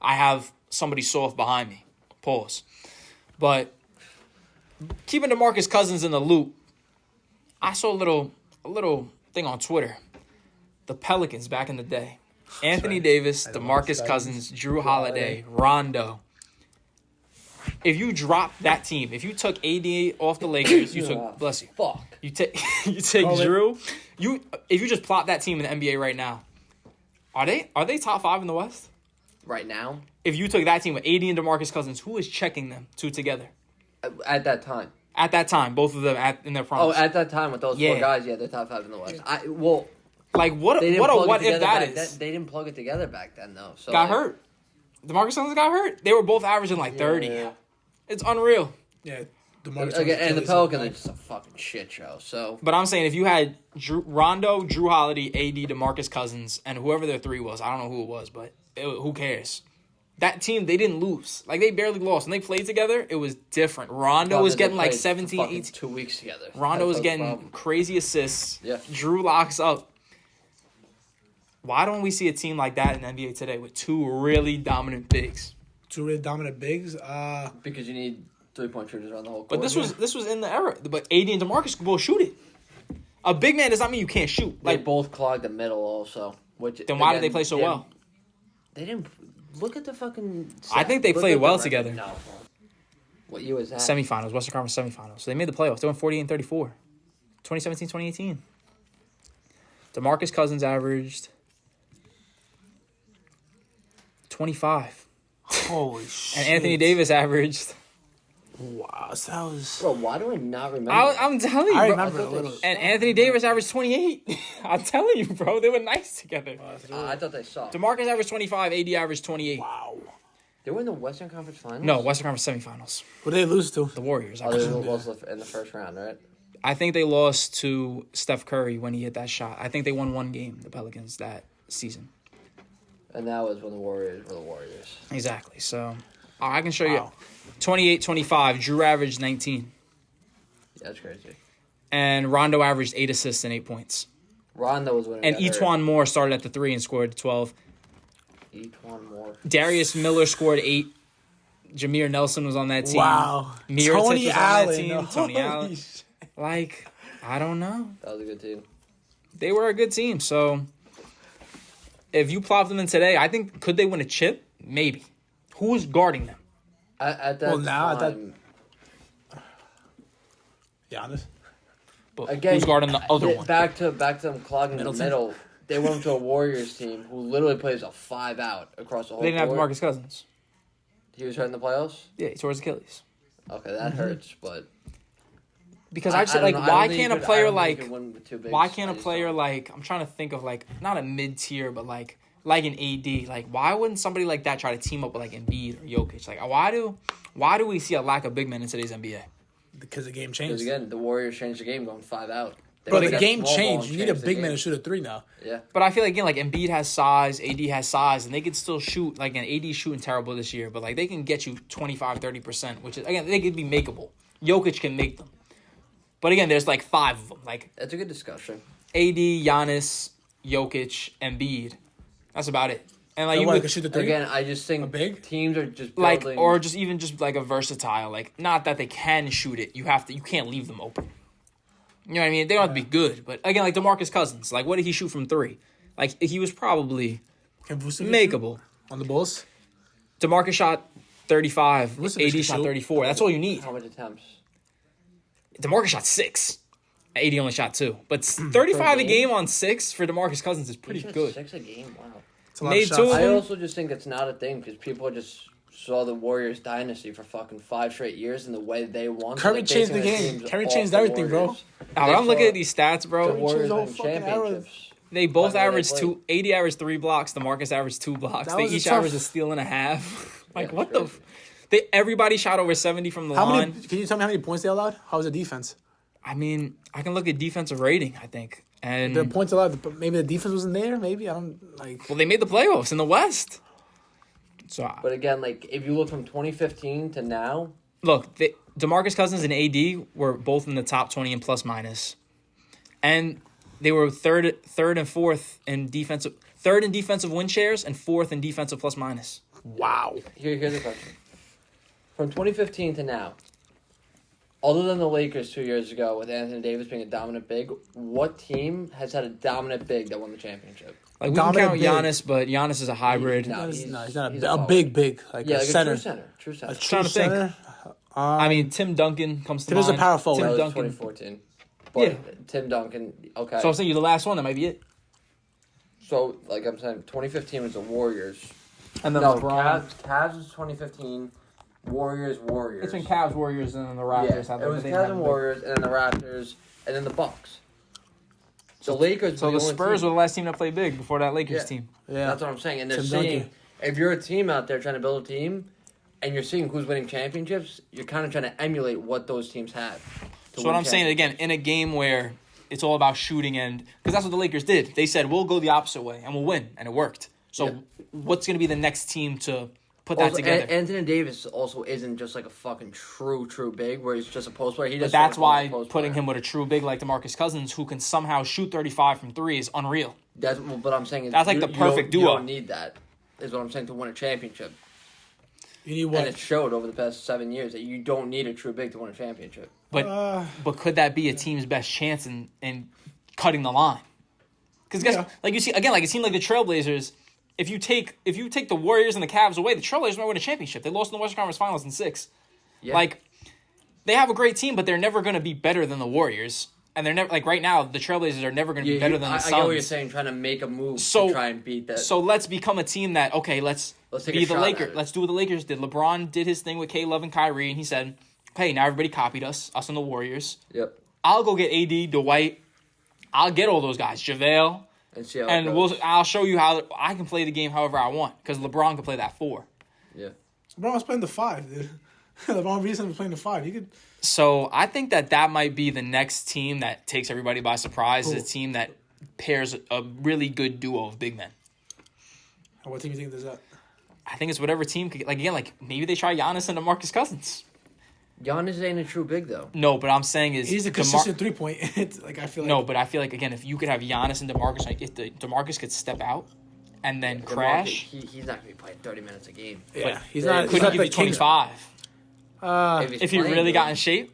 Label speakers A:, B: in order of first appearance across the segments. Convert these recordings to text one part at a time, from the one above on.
A: I have somebody soft behind me. Pause. But keeping DeMarcus Cousins in the loop, I saw a little thing on Twitter. The Pelicans back in the day. Anthony Davis, DeMarcus Cousins, Drew Holiday, Rondo. If you drop that team, if you took AD off the Lakers, you took bless you.
B: Fuck.
A: You take Drew. If you just plot that team in the NBA right now, are they top 5 in the West?
B: Right now?
A: If you took that team with AD and DeMarcus Cousins, who is checking them two together?
B: At that time.
A: At that time, both of them in their prime.
B: Oh, at that time with those 4 guys, they're top 5 in the West.
A: What if that is?
B: They didn't plug it together back then, though. So
A: got hurt. DeMarcus Cousins got hurt. They were both averaging 30. Yeah. It's unreal.
C: Yeah.
B: And the Pelicans are just a fucking shit show. So,
A: but I'm saying if you had Rondo, Drew Holiday, AD, DeMarcus Cousins, and whoever their 3 was, I don't know who it was, but who cares? That team, they didn't lose. They barely lost. When they played together, it was different. Rondo was getting 17, 18.
B: 2 weeks together.
A: Rondo was getting crazy assists.
B: Yeah.
A: Drew locks up. Why don't we see a team like that in the NBA today with 2 really dominant bigs?
C: 2 really dominant bigs?
B: Because you need 3-point shooters around the whole court.
A: But this was in the era. But AD and DeMarcus could both shoot it. A big man does not mean you can't shoot.
B: They both clogged the middle also.
A: Then why did they play so well?
B: They didn't... Look at the fucking...
A: I think they played well together.
B: No. What year was that?
A: Semifinals, Western Conference semifinals. So they made the playoffs. They went 48-34. 2017-2018. DeMarcus Cousins averaged 25.
C: Holy shit.
A: And Anthony Davis averaged...
C: Wow, so that was...
B: Bro, why do I not remember?
A: I'm telling you,
C: I
A: bro.
C: remember a little.
A: And Anthony Davis averaged 28. I'm telling you, bro. They were nice together.
B: I thought they sucked.
A: DeMarcus averaged 25. AD averaged 28.
C: Wow.
B: They were in the Western Conference Finals?
A: No, Western Conference semifinals.
C: What did they lose to?
A: The Warriors.
B: They lost in the first round, right?
A: I think they lost to Steph Curry when he hit that shot. I think they won 1 game, the Pelicans, that season.
B: And that was when the Warriors were the Warriors.
A: Exactly. So, I can show you. 28-25. Drew averaged 19.
B: Yeah, that's crazy.
A: And Rondo averaged 8 assists and 8 points.
B: Rondo was winning.
A: And Etuan Moore started at the 3 and scored 12.
B: Etuan Moore.
A: Darius Miller scored 8. Jameer Nelson was on that team.
C: Wow.
A: Mirotic
C: Tony
A: was
C: Allen.
A: on that team. Tony Allen.
C: Shit.
A: I don't know.
B: That was a good team.
A: They were a good team. So, if you plop them in today, I think, could they win a chip? Maybe. Who's guarding them?
B: At that time...
C: Giannis.
A: But
B: again,
A: who's guarding the other one?
B: Back to them clogging the middle. They went to a Warriors team who literally plays a 5-out across the whole
A: They didn't have
B: court.
A: DeMarcus Cousins.
B: He was hurt in the playoffs?
A: Yeah, he tore his Achilles.
B: Okay, that hurts, but...
A: Because I just why can't a player I'm trying to think of not a mid-tier, but like an AD, why wouldn't somebody like that try to team up with Embiid or Jokic? Why do we see a lack of big men in today's NBA?
C: Because the game changed.
B: Because again, the Warriors changed the game going 5-out.
C: Bro, the game changed. You need a big man to shoot a 3 now.
B: Yeah.
A: But I feel Embiid has size, AD has size, and they could still shoot. An AD shooting terrible this year, but they can get you 25-30%, which is, again, they could be makeable. Jokic can make them. But again, there's 5 of them.
B: That's a good discussion.
A: AD, Giannis, Jokic, Embiid. That's about it. And
C: you can shoot the 3?
B: Again, I just think
C: big?
B: teams are just building...
A: or just a versatile. Not that they can shoot it. You can't leave them open. You know what I mean? They don't have to be good. But again, DeMarcus Cousins. What did he shoot from 3? He was probably makeable.
C: On the Bulls?
A: DeMarcus shot 35. AD shot 34. That's all you need.
B: How much attempts?
A: DeMarcus shot 6. AD only shot 2. But 35 a game on 6 for DeMarcus Cousins is pretty good.
B: 6 a game? Wow.
C: It's a lot of shots.
B: I also just think it's not a thing because people just saw the Warriors dynasty for fucking 5 straight years and the way they won.
C: Curry changed the game. Curry changed everything, bro.
A: When I'm looking at these stats,
B: The
A: bro,
B: Warriors win championships.
A: they both averaged 2. AD averaged 3 blocks. DeMarcus averaged 2 blocks. They each averaged a steal and a half. What the... Everybody shot over 70 from the line.
C: Can you tell me how many points they allowed? How was the defense?
A: I mean, I can look at defensive rating, I think. And
C: the points allowed, but maybe the defense wasn't there. Maybe I don't
A: Well, they made the playoffs in the West. So,
B: but again, if you look from 2015 to now,
A: look, DeMarcus Cousins and AD were both in the top 20 in plus minus, and they were third and fourth in defensive third in defensive win shares and fourth in defensive plus minus.
C: Wow.
B: Here's the question. From 2015 to now, other than the Lakers 2 years ago with Anthony Davis being a dominant big, what team has had a dominant big that won the championship?
A: Like we can
C: Dominant
A: count
C: big.
A: Giannis, but Giannis is a hybrid.
B: No,
C: He's not
B: he's
C: a
B: forward.
C: big, like
B: Yeah,
C: a
B: like
C: center.
B: a true center.
C: A
A: trying
C: true
A: to think.
C: center.
A: I mean, Tim Duncan comes to
C: Tim is
A: mind.
C: a power forward.
A: Tim
B: That was
A: Duncan.
B: 2014. But
A: Yeah.
B: Tim Duncan, okay.
A: So I'm saying you're the last one. That might be it.
B: So, like I'm saying, 2015 was the Warriors.
A: And then
B: No,
A: LeBron.
B: Cavs was 2015. Warriors.
A: It's been Cavs, Warriors, and then the Raptors.
B: Yeah, it was Cavs and Warriors, and then the Raptors, and then the Bucks. The Lakers.
A: So
B: were
A: the
B: only
A: Spurs
B: team.
A: were the last team that played big before that Lakers
B: Yeah.
A: team.
C: Yeah.
B: That's what I'm saying. And they're
C: Tim
B: seeing,
C: Duncan.
B: if you're a team out there trying to build a team, and you're seeing who's winning championships, you're kind of trying to emulate what those teams have.
A: So what I'm saying again, in a game where it's all about shooting, and because that's what the Lakers did. They said we'll go the opposite way and we'll win, and it worked. So
B: Yeah.
A: what's going to be the next team to put that
B: Also,
A: together?
B: Anthony Davis also isn't just like a fucking true big, where he's just a post player. He
A: But
B: just
A: that's
B: sort of
A: why
B: a post
A: putting
B: player.
A: him with a true big like DeMarcus Cousins, who can somehow shoot 35 from three, is unreal.
B: That's what I'm saying. Is
A: That's like the perfect duo.
B: You don't need that. Is what I'm saying to win a championship.
C: You need
B: And
C: what?
B: it showed over the past 7 years that you don't need a true big to win a championship.
A: But could that be a team's best chance in cutting the line? Because
C: Yeah.
A: like you see again, like it seemed like the Trailblazers. If you take the Warriors and the Cavs away, the Trailblazers might win a championship. They lost in the Western Conference Finals in 6.
B: Yeah.
A: Like they have a great team, but they're never going to be better than the Warriors. And they're never like right now. The Trailblazers are never going to be better than the Suns.
B: I get what you're saying, trying to make a move
A: So-
B: to try and beat that.
A: So let's become a team that let's
B: take
A: be
B: a
A: the
B: shot
A: Lakers.
B: at it.
A: Let's do what the Lakers did. LeBron did his thing with K Love and Kyrie, and he said, "Hey, now everybody copied us and the Warriors.
B: Yep.
A: I'll go get AD, Dwight. I'll get all those guys, JaVale,
B: And see how
A: and
B: it goes.
A: I'll show you how I can play the game however I want because LeBron can play that 4.
B: Yeah.
C: LeBron was playing the 5, dude. LeBron recently was playing the 5. You could.
A: So I think that might be the next team that takes everybody by surprise. Is a team that pairs a really good duo of big men.
C: What team do you think does that?
A: I think it's whatever team could, like maybe they try Giannis and DeMarcus Cousins.
B: Giannis ain't a true big though.
A: No, but I'm saying is
C: He's a consistent 3-point. It's like I feel like
A: No, but I feel like again, if you could have Giannis and DeMarcus, like, if DeMarcus could step out and then crash,
B: He's not gonna be playing 30 minutes a game.
C: yeah, he's
B: Yeah,
C: not.
B: he's
C: He's
A: could
C: not
A: he
C: the
A: give you
C: king.
A: 25
B: he's
A: if he
B: playing
A: really
B: good.
A: got in shape?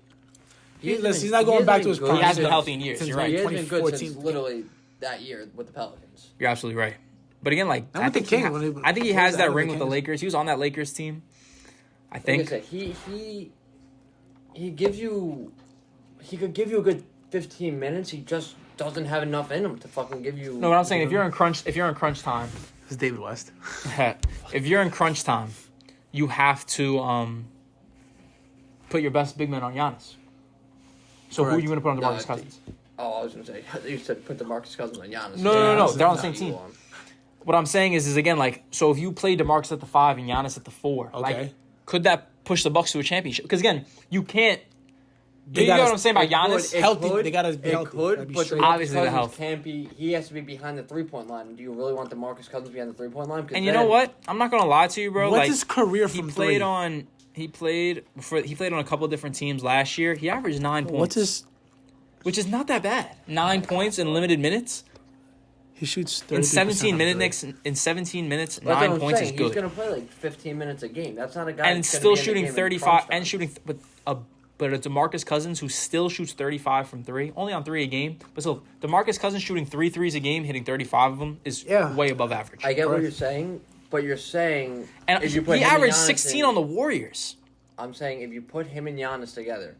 C: He's not going back to his prime.
A: He hasn't
C: He's
A: been healthy in years.
C: since
A: You're right.
B: He has been good
C: 2014.
B: since literally that year with the Pelicans.
A: You're absolutely right. But again, like
C: And
A: I
C: with the
A: think, he
C: Kings,
A: ha-
C: when he-
A: I think he
C: when he
A: has
C: was
A: that
C: out of
A: ring
C: the
A: with the
C: Kings.
A: Lakers. He was on that Lakers team. I
B: Like I
A: think.
B: said, he gives you, he could give you a good 15 minutes. He just doesn't have enough in him to fucking give you.
A: No, what I'm saying, if you're in crunch time,
C: It's David West.
A: if you're in crunch time, you have to put your best big man on Giannis. So who are
C: Correct.
A: you going to put on
B: No,
A: DeMarcus Cousins?
B: Oh, I was gonna say you said put DeMarcus Cousins on Giannis.
A: No. They're on the
B: That's
A: same
B: not
A: team.
B: you
A: What I'm saying is again, like, so if you play DeMarcus at the 5 and Giannis at the 4, like,
C: Okay.
A: could that puch the Bucks to a championship? Because again, you can't.
C: They
A: You know
C: gotta-
A: what I'm saying about
B: It could,
A: Giannis?
B: it
C: Healthy,
B: could,
C: they gotta be
B: it
C: healthy.
B: could,
C: Gotta be
B: but
C: straight.
B: DeMarcus
A: Obviously the
B: Cousins
A: health.
B: can't be. He has to be behind the 3-point line. Do you really want DeMarcus Cousins behind the 3-point line? 'Cause
A: And you know
B: then-
A: what? I'm not gonna lie to you, bro.
C: What's
A: like,
C: his career
A: he
C: from
A: played
C: 3?
A: on. He played on a couple of different teams last year. He averaged 9 points,
C: What's his?
A: which is not that bad. 9 points in limited minutes
C: He shoots 33%
A: in 17
C: on
A: minutes.
C: three.
A: In 17 minutes,
B: That's what
A: 9
B: I'm
A: points
B: saying.
A: is good.
B: He's gonna play like 15 minutes a game. That's not a guy.
A: And
B: that's gonna
A: still
B: be in the
A: shooting
B: game in
A: 35
B: crunch time.
A: and shooting but a DeMarcus Cousins who still shoots 35 from 3, only on 3 a game. But still, DeMarcus Cousins shooting 3 threes a game, hitting 35 of them is way above average.
B: I get what
C: Correct.
B: you're saying, but you're saying
A: and
B: if
A: he
B: you put him and
A: averaged
B: Giannis
A: 16
B: in-
A: on the Warriors.
B: I'm saying if you put him and Giannis together,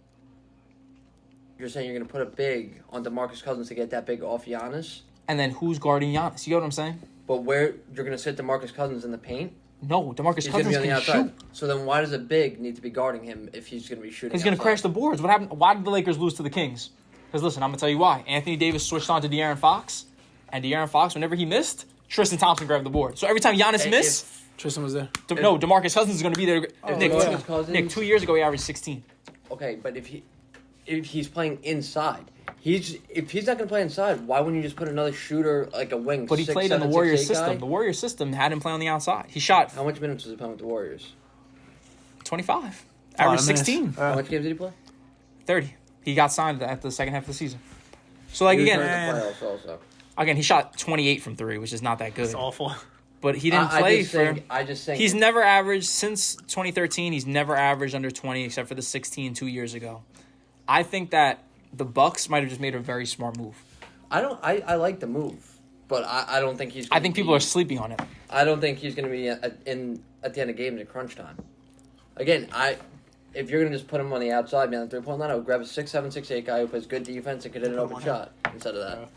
B: you're saying you're gonna put a big on DeMarcus Cousins to get that big off Giannis.
A: And then who's guarding Giannis? You know what I'm saying?
B: But where you're gonna sit DeMarcus Cousins in the paint?
A: No, DeMarcus
B: He's gonna
A: Cousins
B: be on the
A: can
B: outside.
A: shoot.
B: So then why does a big need to be guarding him if he's gonna be shooting?
A: He's going to
B: outside?
A: crash the boards. What happened? Why did the Lakers lose to the Kings? Because listen, I'm going to tell you why. Anthony Davis switched on to De'Aaron Fox, and De'Aaron Fox, whenever he missed, Tristan Thompson grabbed the board. So every time Giannis
B: If-
A: missed,
C: Tristan was there.
A: DeMarcus Cousins is going to be there. Nick,
B: DeMarcus Cousins-
A: Nick, 2 years ago he averaged 16.
B: Okay, but if he's playing inside, if he's not gonna play inside, why wouldn't you just put another shooter like a wing?
A: But he
B: 6',
A: played in the
B: 7',
A: Warriors
B: 6', 8"
A: system.
B: guy?
A: The Warriors system had him play on the outside. He shot
B: How much minutes was he playing with the Warriors?
A: 25, averaged 16,
B: How much games did he play?
A: 30. He got signed at the second half of the season. So, like,
B: He was
A: again,
B: hurt in the playoffs also.
A: Again, he shot 28 from 3, which is not that good.
C: It's awful.
A: But he didn't play
B: I just think
A: he's never averaged since 2013. He's never averaged under 20 except for the 16 2 years ago. I think that the Bucks might have just made a very smart move.
B: I like the move, but I don't think he's.
A: I think people are sleeping on it.
B: I don't think he's going to be at the end of games at crunch time. Again, if you're going to just put him on the outside, man, the 3-point line, I would grab a 6'7", 6'8" guy who plays good defense and could hit an open shot instead of that.